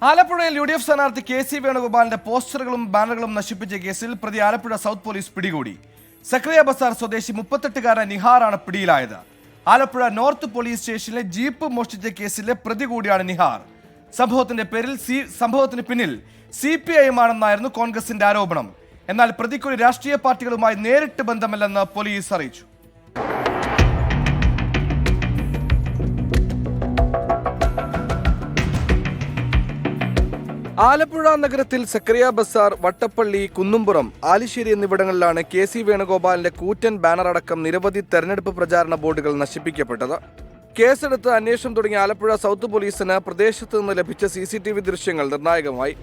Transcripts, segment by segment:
ആലപ്പുഴയിൽ UDF സ്ഥാനാർത്ഥി KC വേണുഗോപാലിന്റെ പോസ്റ്ററുകളും ബാനറുകളും നശിപ്പിച്ച കേസിൽ പ്രതി ആലപ്പുഴ സൗത്ത് പോലീസ് പിടികൂടി. സക്രിയ ബസാർ സ്വദേശി 38-കാരൻ നിഹാറാണ് പിടിയിലായത്. ആലപ്പുഴ നോർത്ത് പോലീസ് സ്റ്റേഷനിലെ ജീപ്പ് മോഷ്ടിച്ച കേസിലെ പ്രതി കൂടിയാണ് നിഹാർ. സംഭവത്തിന് പിന്നിൽ CPIM ആണെന്നായിരുന്നു കോൺഗ്രസിന്റെ ആരോപണം. എന്നാൽ പ്രതിക്കൊരു രാഷ്ട്രീയ പാർട്ടികളുമായി നേരിട്ട് ബന്ധമില്ലെന്ന് പോലീസ് അറിയിച്ചു. ആലപ്പുഴ നഗരത്തിൽ സക്രിയ ബസാർ, വട്ടപ്പള്ളി, കുന്നുംപുറം, ആലിശ്ശേരി എന്നിവിടങ്ങളിലാണ് KC വേണുഗോപാലിന്റെ കൂറ്റൻ ബാനർ അടക്കം നിരവധി തെരഞ്ഞെടുപ്പ് പ്രചാരണ ബോർഡുകൾ നശിപ്പിക്കപ്പെട്ടത്. കേസെടുത്ത് അന്വേഷണം തുടങ്ങിയ ആലപ്പുഴ സൗത്ത് പോലീസിന് പ്രദേശത്ത് നിന്ന് ലഭിച്ച CCTV ദൃശ്യങ്ങൾ നിർണായകമായി.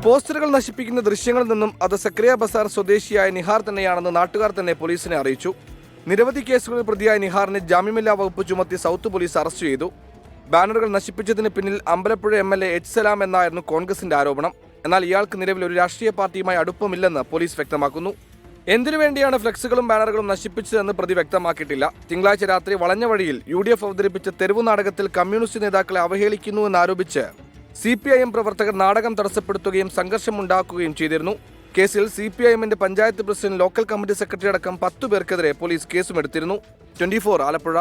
പോസ്റ്ററുകൾ നശിപ്പിക്കുന്ന ദൃശ്യങ്ങളിൽ നിന്നും അത് സക്രിയ ബസാർ സ്വദേശിയായ നിഹാർ തന്നെയാണെന്ന് നാട്ടുകാർ തന്നെ പോലീസിനെ അറിയിച്ചു. നിരവധി കേസുകളിൽ പ്രതിയായ നിഹാറിനെ ജാമ്യമില്ലാ വകുപ്പ് ചുമത്തി സൗത്ത് പോലീസ് അറസ്റ്റ് ചെയ്തു. ബാനറുകൾ നശിപ്പിച്ചതിന് പിന്നിൽ അമ്പലപ്പുഴ MLA H. സലാം എന്നായിരുന്നു കോൺഗ്രസിന്റെ ആരോപണം. എന്നാൽ ഇയാൾക്ക് നിലവിൽ ഒരു രാഷ്ട്രീയ പാർട്ടിയുമായി അടുപ്പമില്ലെന്ന് പോലീസ് വ്യക്തമാക്കുന്നു. എന്തിനു വേണ്ടിയാണ് ഫ്ലെക്സുകളും ബാനറുകളും നശിപ്പിച്ചതെന്ന് പ്രതി വ്യക്തമാക്കിയിട്ടില്ല. തിങ്കളാഴ്ച രാത്രി വളഞ്ഞ വഴിയിൽ UDF അവതരിപ്പിച്ച തെരുവു നാടകത്തിൽ കമ്മ്യൂണിസ്റ്റ് നേതാക്കളെ അവഹേളിക്കുന്നുവെന്നാരോപിച്ച് CPIM പ്രവർത്തകർ നാടകം തടസ്സപ്പെടുത്തുകയും സംഘർഷമുണ്ടാക്കുകയും ചെയ്തിരുന്നു. കേസിൽ CPIMന്റെ panchayat president, local committee secretary അടക്കം 10 പേർക്കെതിരെ പോലീസ് കേസുമെടുത്തിരുന്നു. 24 ആലപ്പുഴ.